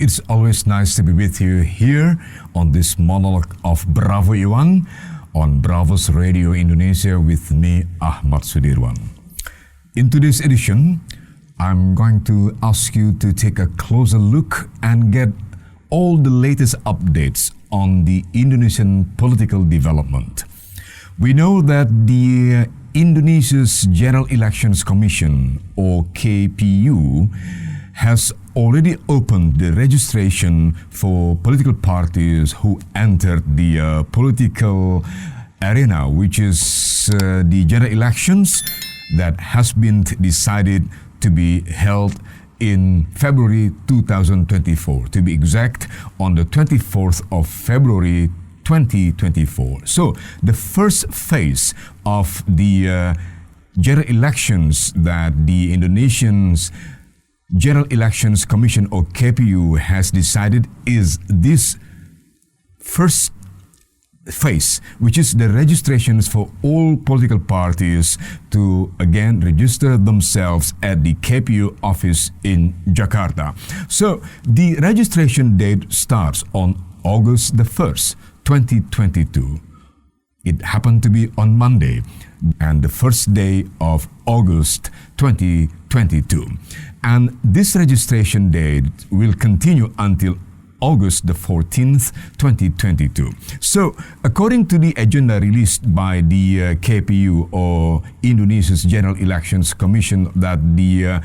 It's always nice to be with you here on this monologue of Bravo Iwan on Bravos Radio Indonesia with me, Ahmad Sudirwan. In today's edition, I'm going to ask you to take a closer look and get all the latest updates on the Indonesian political development. We know that the Indonesia's General Elections Commission, or KPU, has already opened the registration for political parties who entered the political arena, which is the general elections that has been decided to be held in February 2024, to be exact, on the 24th of February 2024. So the first phase of the general elections that the Indonesian's General Elections Commission, or KPU, has decided is this first phase, which is the registrations for all political parties to again register themselves at the KPU office in Jakarta. So the registration date starts on August the 1st, 2022. It happened to be on Monday and the first day of August 2022. And this registration date will continue until August the 14th, 2022. So, according to the agenda released by the KPU, or Indonesia's General Elections Commission, that the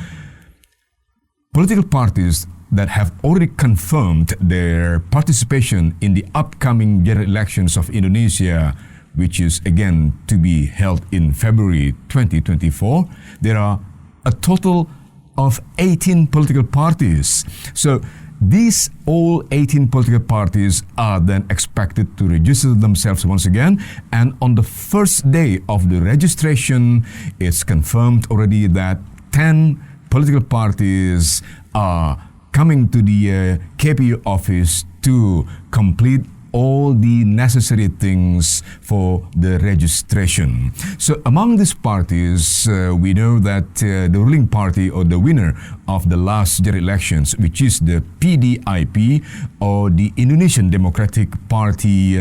political parties that have already confirmed their participation in the upcoming general elections of Indonesia, which is again to be held in February 2024, there are a total of 18 political parties. So these all 18 political parties are then expected to register themselves once again, and on the first day of the registration, it's confirmed already that 10 political parties are coming to the KPU office to complete all the necessary things for the registration. So among these parties, we know that the ruling party, or the winner of the last general elections, which is the PDIP, or the Indonesian Democratic Party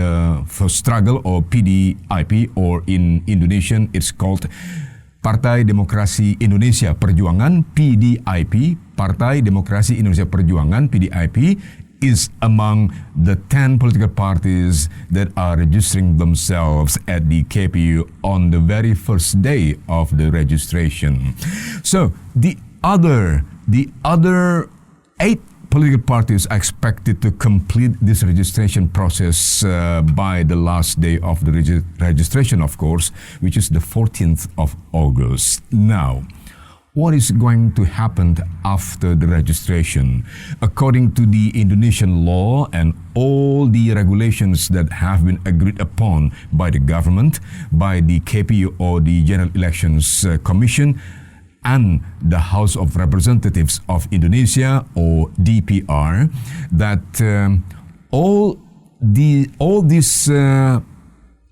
for Struggle, or PDIP, or in Indonesian it's called Partai Demokrasi Indonesia Perjuangan, PDIP, Partai Demokrasi Indonesia Perjuangan, PDIP, is among the 10 political parties that are registering themselves at the KPU on the very first day of the registration. So the other 8 political parties are expected to complete this registration process by the last day of the registration, of course, which is the 14th of August. Now, what is going to happen after the registration? According to the Indonesian law and all the regulations that have been agreed upon by the government, by the KPU, or the General Elections Commission, and the House of Representatives of Indonesia, or DPR, that all these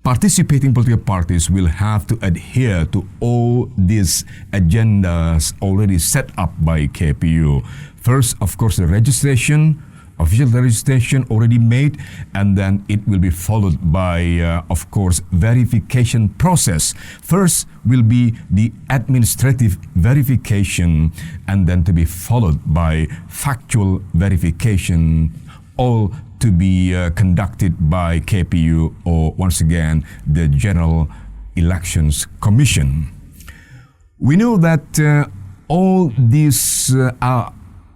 participating political parties will have to adhere to all these agendas already set up by KPU. First, of course, the registration, official registration already made, and then it will be followed by, of course, verification process. First will be the administrative verification, and then to be followed by factual verification, all to be conducted by KPU, or once again, the General Elections Commission. We know that all these are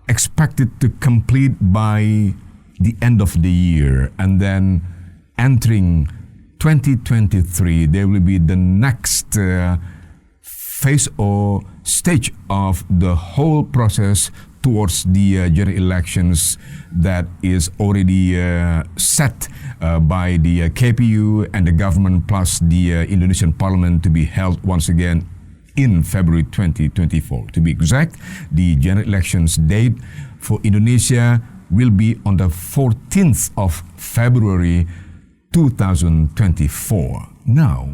expected to complete by the end of the year, and then entering 2023, there will be the next phase or stage of the whole process towards the general elections that is already set by the KPU and the government, plus the Indonesian Parliament, to be held once again in February 2024. To be exact, the general elections date for Indonesia will be on the 14th of February 2024. Now,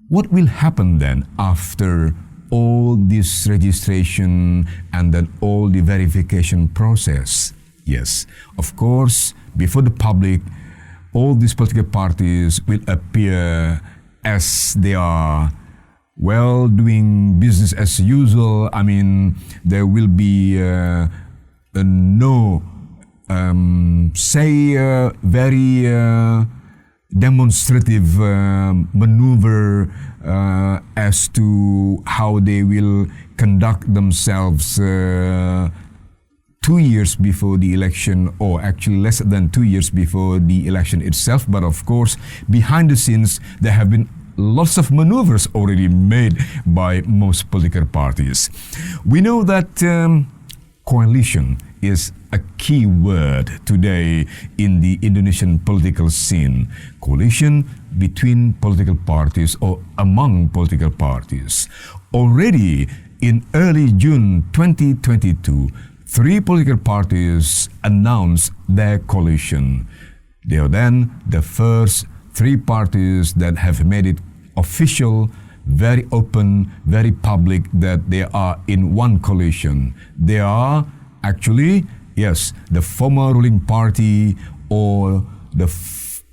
what will happen then after all this registration and then all the verification process? Yes, of course, before the public, all these political parties will appear as they are, well, doing business as usual. I mean, there will be no, very demonstrative maneuver as to how they will conduct themselves 2 years before the election, or actually less than 2 years before the election itself. But of course, behind the scenes, there have been lots of maneuvers already made by most political parties. We know that coalition is a key word today in the Indonesian political scene. Coalition between political parties or among political parties. Already in early June 2022, 3 political parties announced their coalition. They are then the first 3 parties that have made it official, very open, very public, that they are in one coalition. They are actually, yes, the former ruling party, or the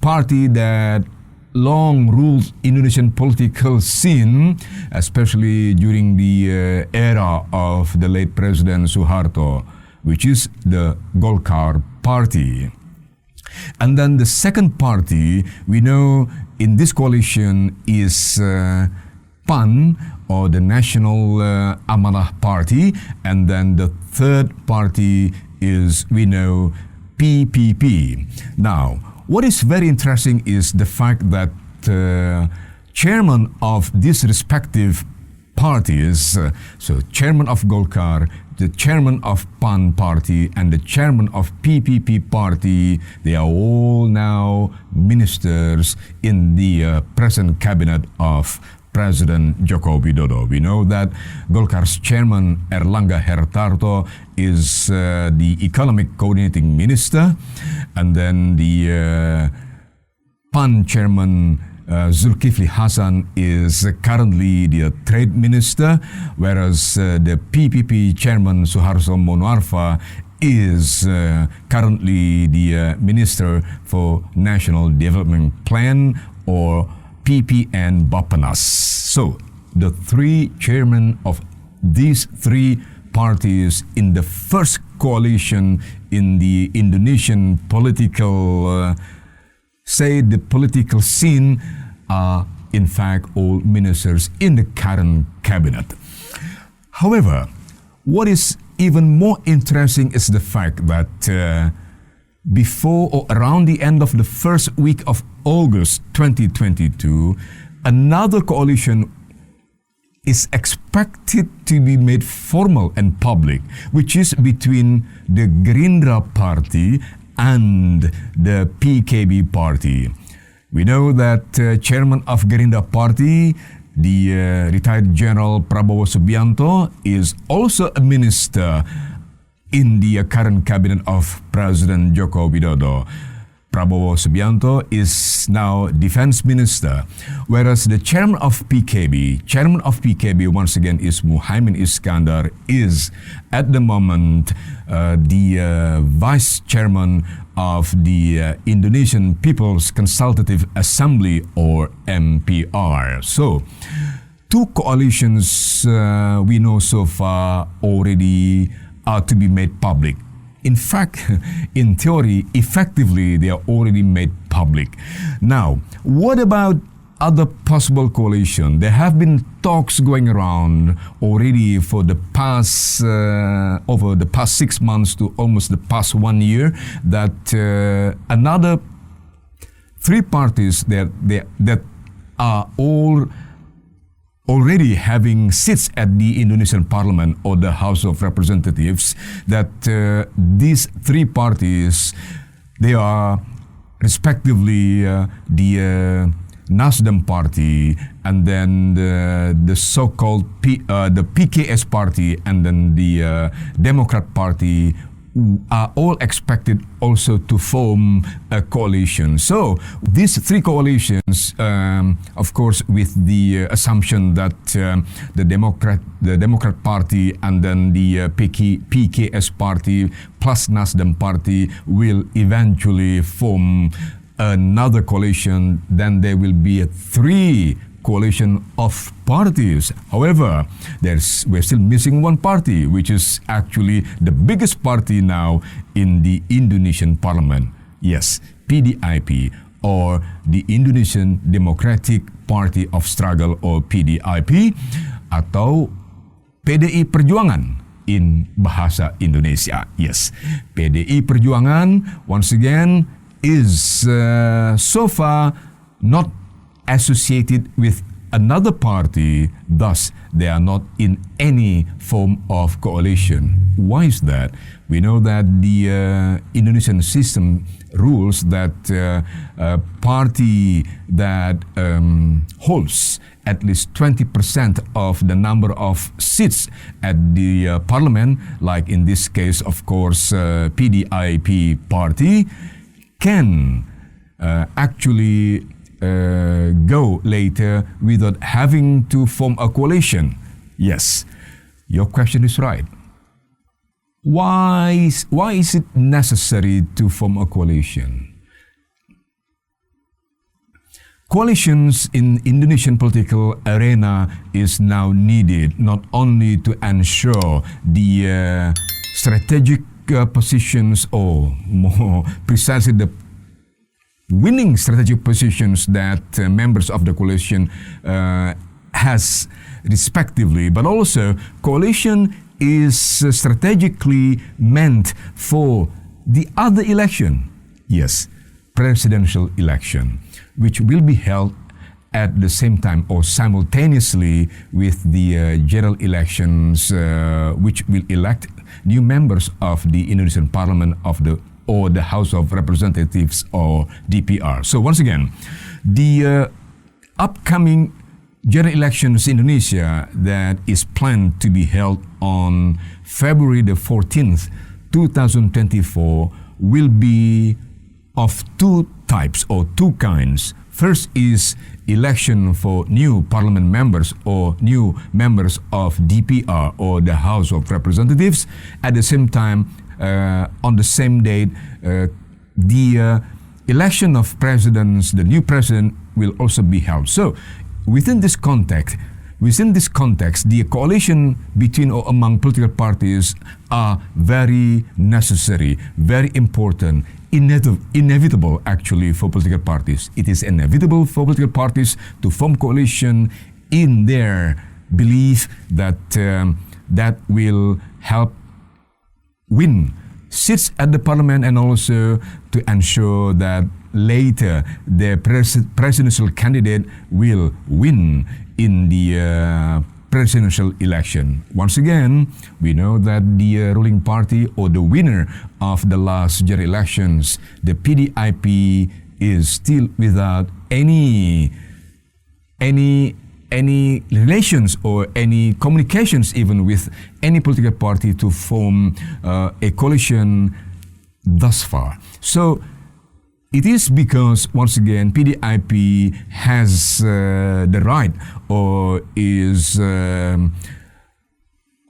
party that long ruled Indonesian political scene, especially during the era of the late President Suharto, which is the Golkar Party. And then the second party we know in this coalition is PAN, or the National Amanah Party, and then the third party is, we know, PPP. Now, what is very interesting is the fact that chairman of these respective parties, so chairman of Golkar, the chairman of PAN party, and the chairman of PPP party, they are all now ministers in the present cabinet of President Joko Widodo. We know that Golkar's chairman Erlangga Hartarto is the economic coordinating minister, and then the PAN chairman Zulkifli Hasan is currently the trade minister, whereas the PPP chairman Suharto Monoarfa is currently the Minister for National Development Plan, or PPN Bappenas. So, the 3 chairmen of these 3 parties in the first coalition in the Indonesian political, the political scene, are in fact all ministers in the current cabinet. However, what is even more interesting is the fact that before or around the end of the first week of August 2022, another coalition is expected to be made formal and public, which is between the Gerindra party and the PKB party. We know that chairman of Gerindra party, the retired General Prabowo Subianto, is also a minister in the current cabinet of President Joko Widodo. Prabowo Subianto is now defense minister, whereas the chairman of PKB once again is Muhaimin Iskandar, is at the moment the vice chairman of the Indonesian People's Consultative Assembly, or MPR. So, 2 coalitions we know so far already are to be made public. In fact, in theory, effectively, they are already made public. Now, what about other possible coalition? There have been talks going around already for the past, over the past 6 months to almost the past 1 year, that another 3 parties that are all already having seats at the Indonesian Parliament or the House of Representatives, that these 3 parties, they are respectively the Nasdem party, and then the so-called the PKS party, and then the Democrat party, are all expected also to form a coalition. So these three coalitions, of course, with the assumption that the Democrat Party and then the PKS Party plus Nasdem Party will eventually form another coalition, then there will be a three coalition of parties. However, we're still missing one party, which is actually the biggest party now in the Indonesian parliament. Yes, PDIP, or the Indonesian Democratic Party of Struggle, or PDIP, atau PDI Perjuangan in bahasa Indonesia. Yes, PDI Perjuangan, once again, is so far not associated with another party, thus they are not in any form of coalition. Why is that? We know that the Indonesian system rules that a party that holds at least 20% of the number of seats at the parliament, like in this case, of course, PDIP party, can actually go later without having to form a coalition. Yes, your question is right. Why is it necessary to form a coalition? Coalitions in Indonesian political arena is now needed not only to ensure the strategic positions, or more precisely the winning strategic positions that members of the coalition has respectively, but also coalition is strategically meant for the other election, yes, presidential election, which will be held at the same time or simultaneously with the general elections, which will elect new members of the Indonesian Parliament or the House of Representatives, or DPR. So once again, the upcoming general elections in Indonesia that is planned to be held on February the 14th, 2024 will be of two types or two kinds. First is election for new parliament members or new members of DPR or the House of Representatives. At the same time, on the same date, the election of presidents, the new president, will also be held. So, within this context, the coalition between or among political parties are very necessary, very important, inevitable actually for political parties. It is inevitable for political parties to form coalition in their belief that that will help win seats at the parliament, and also to ensure that later the presidential candidate will win in the presidential election. Once again, we know that the ruling party or the winner of the last general elections, the PDIP, is still without any relations or any communications even with any political party to form a coalition thus far. So it is because, once again, PDIP has the right or is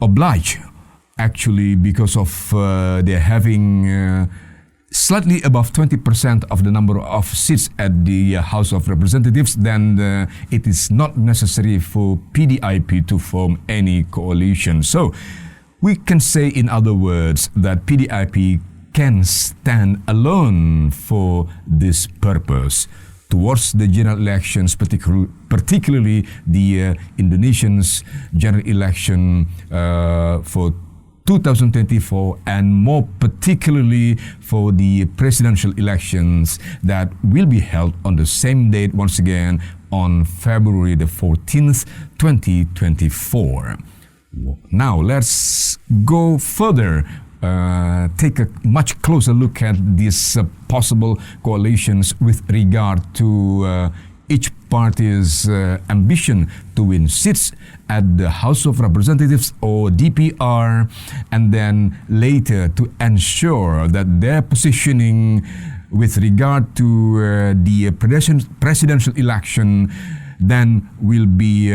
obliged, actually, because of their having slightly above 20% of the number of seats at the House of Representatives, then it is not necessary for PDIP to form any coalition. So we can say, in other words, that PDIP can stand alone for this purpose. Towards the general elections, particularly the Indonesians general election for 2024, and more particularly for the presidential elections that will be held on the same date, once again, on February the 14th, 2024. Now, let's go further, take a much closer look at these possible coalitions with regard to each party's ambition to win seats at the House of Representatives or DPR, and then later to ensure that their positioning with regard to the presidential election then will be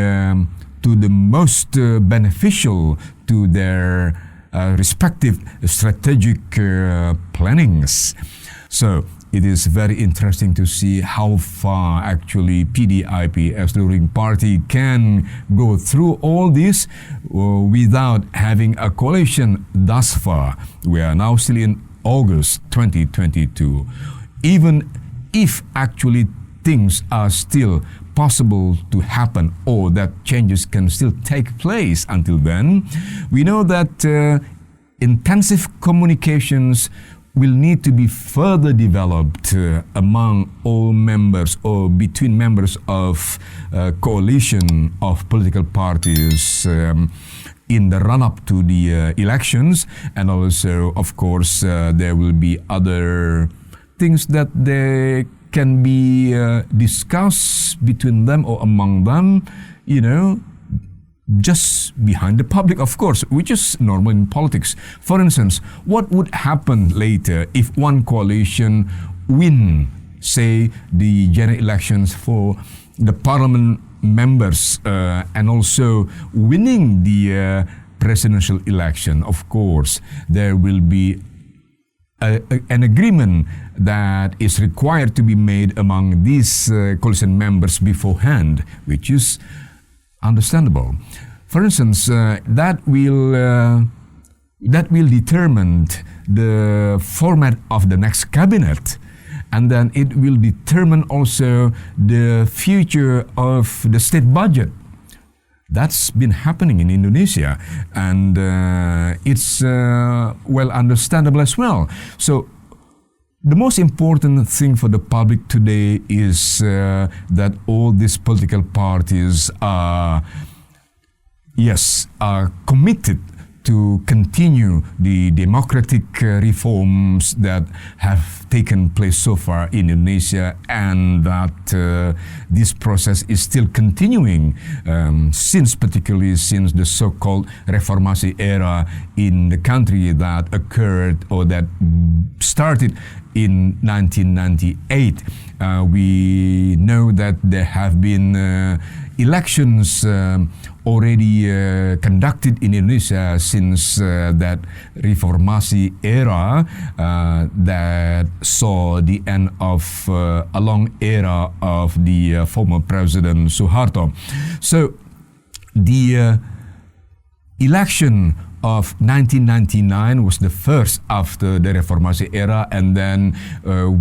to the most beneficial to their respective strategic plannings. So it is very interesting to see how far actually PDIP as the ruling party can go through all this without having a coalition thus far. We are now still in August 2022. Even if actually things are still possible to happen or that changes can still take place until then, we know that intensive communications will need to be further developed among all members or between members of coalition of political parties in the run-up to the elections. And also, of course, there will be other things that they can be discussed between them or among them, just behind the public, of course, which is normal in politics. For instance, what would happen later if one coalition win, say, the general elections for the parliament members and also winning the presidential election? Of course, there will be an agreement that is required to be made among these coalition members beforehand, which is understandable. For instance, that will determine the format of the next cabinet, and then it will determine also the future of the state budget. That's been happening in Indonesia, and it's well understandable as well. So the most important thing for the public today is that all these political parties are committed to continue the democratic reforms that have taken place so far in Indonesia, and that this process is still continuing particularly since the so-called reformasi era in the country that occurred or that started in 1998. We know that there have been elections already conducted in Indonesia since that reformasi era that saw the end of a long era of the former President Suharto. So the election of 1999 was the first after the reformasi era, and then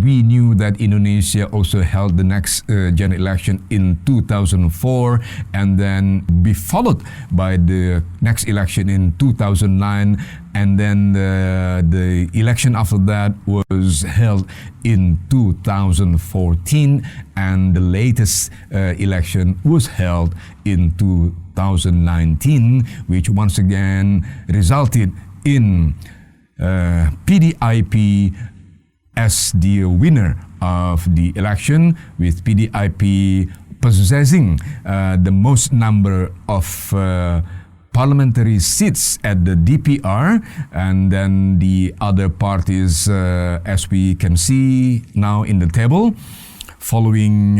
we knew that Indonesia also held the next general election in 2004, and then be followed by the next election in 2009, and then the election after that was held in 2014, and the latest election was held in 2019, which once again resulted in PDIP as the winner of the election, with PDIP possessing the most number of parliamentary seats at the DPR, and then the other parties, as we can see now in the table, following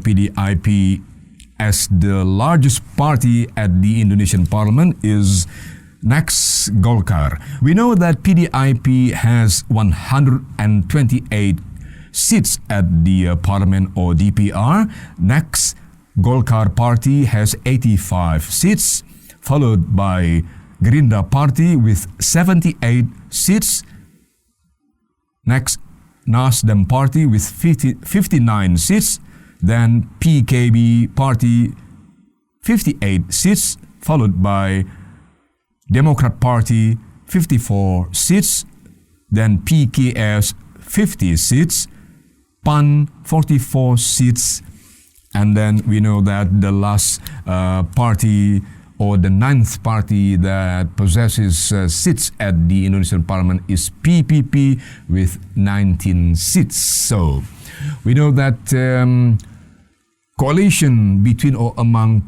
PDIP as the largest party at the Indonesian parliament is next Golkar. We know that PDIP has 128 seats at the parliament or DPR. Next, Golkar party has 85 seats, followed by Gerindra party with 78 seats. Next, Nasdem party with 59 seats. Then PKB party 58 seats, followed by Democrat party 54 seats. Then PKS 50 seats, PAN 44 seats, and then we know that the last party or the ninth party that possesses seats at the Indonesian parliament is PPP with 19 seats. So we know that coalition between or among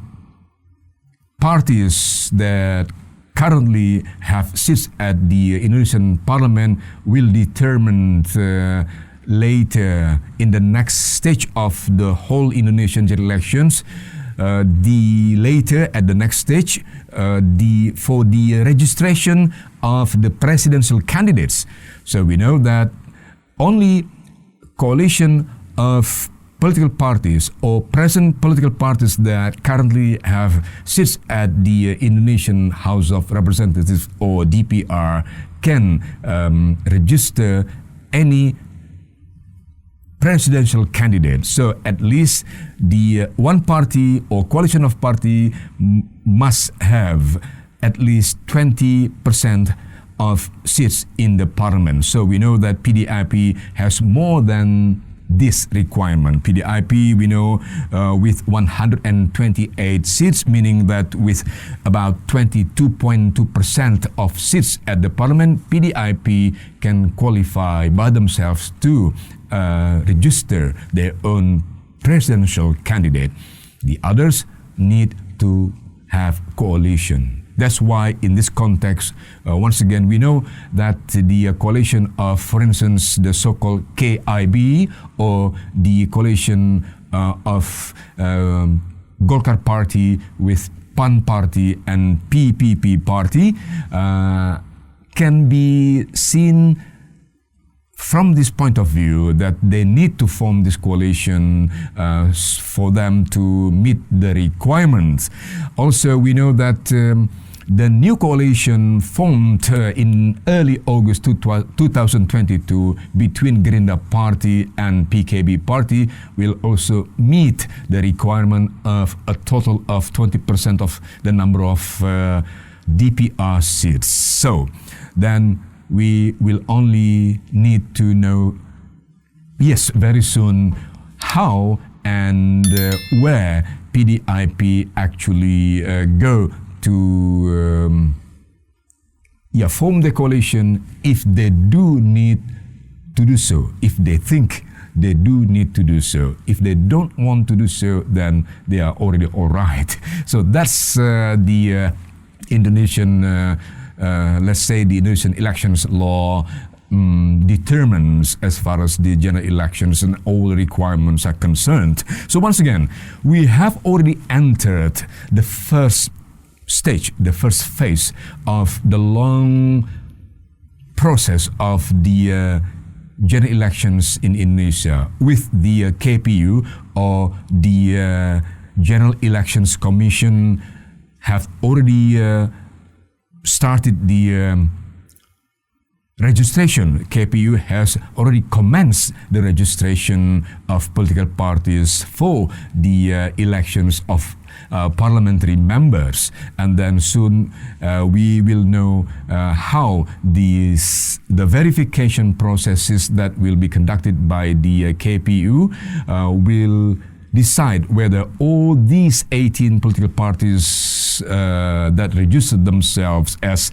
parties that currently have seats at the Indonesian Parliament will determine later in the next stage of the whole Indonesian general elections. At the next stage, for the registration of the presidential candidates. So we know that only coalition of political parties or present political parties that currently have seats at the Indonesian House of Representatives or DPR can register any presidential candidate. So at least the one party or coalition of party must have at least 20% of seats in the parliament. So we know that PDIP has more than this requirement. PDIP, we know, with 128 seats, meaning that with about 22.2% of seats at the parliament, PDIP can qualify by themselves to register their own presidential candidate. The others need to have coalition. That's why in this context, once again, we know that the coalition of, for instance, the so-called KIB or the coalition of Golkar Party with PAN Party and PPP Party can be seen from this point of view that they need to form this coalition for them to meet the requirements. Also, we know that the new coalition formed in early August 2022 between Gerindra Party and PKB Party will also meet the requirement of a total of 20% of the number of DPR seats. So then we will only need to know, yes, very soon, how and where PDIP actually go to form the coalition if they do need to do so, if they think they do need to do so. If they don't want to do so, then they are already all right. So that's the Indonesian, let's say the Indonesian elections law determines as far as the general elections and all the requirements are concerned. So once again, we have already entered the first stage, the first phase of the long process of the general elections in Indonesia with the KPU or the General Elections Commission have already started the registration. KPU has already commenced the registration of political parties for the elections of parliamentary members, and then soon we will know how the verification processes that will be conducted by the KPU will decide whether all these 18 political parties that registered themselves as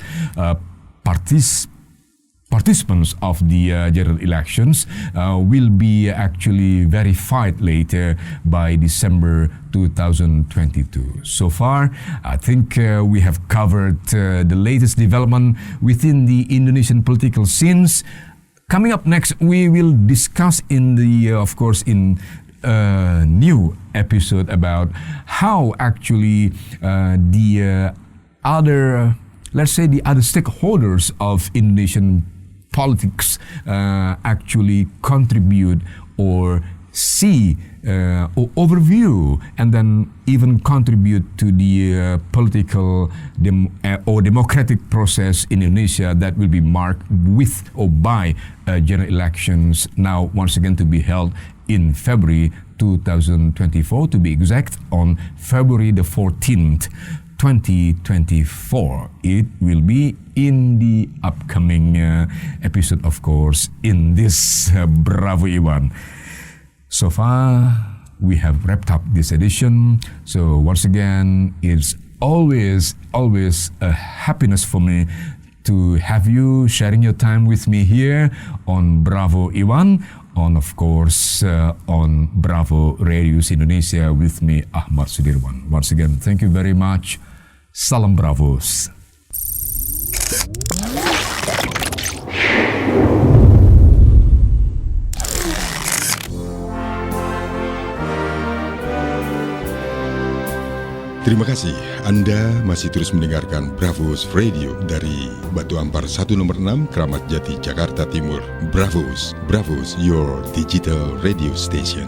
participants of the general elections will be actually verified later by December 2022. So far, I think we have covered the latest development within the Indonesian political scenes. Coming up next, we will discuss in the, of course, in a new episode about how actually the other, let's say the other stakeholders of Indonesian politics actually contribute or see or overview and then even contribute to the political or democratic process in Indonesia that will be marked with or by general elections now once again to be held in February 2024, to be exact, on February the 14th, 2024. It will be in the upcoming episode, of course, in this Bravo Iwan. So far, we have wrapped up this edition. So once again, it's always a happiness for me to have you sharing your time with me here on Bravo Iwan on, of course, on Bravo Radios Indonesia with me, Ahmad Sudirwan. Once again, thank you very much. Salam Bravos. Terima kasih, Anda masih terus mendengarkan Bravos Radio dari Batu Ampar 1 nomor 6, Kramat Jati, Jakarta Timur. Bravos, Bravos, your digital radio station.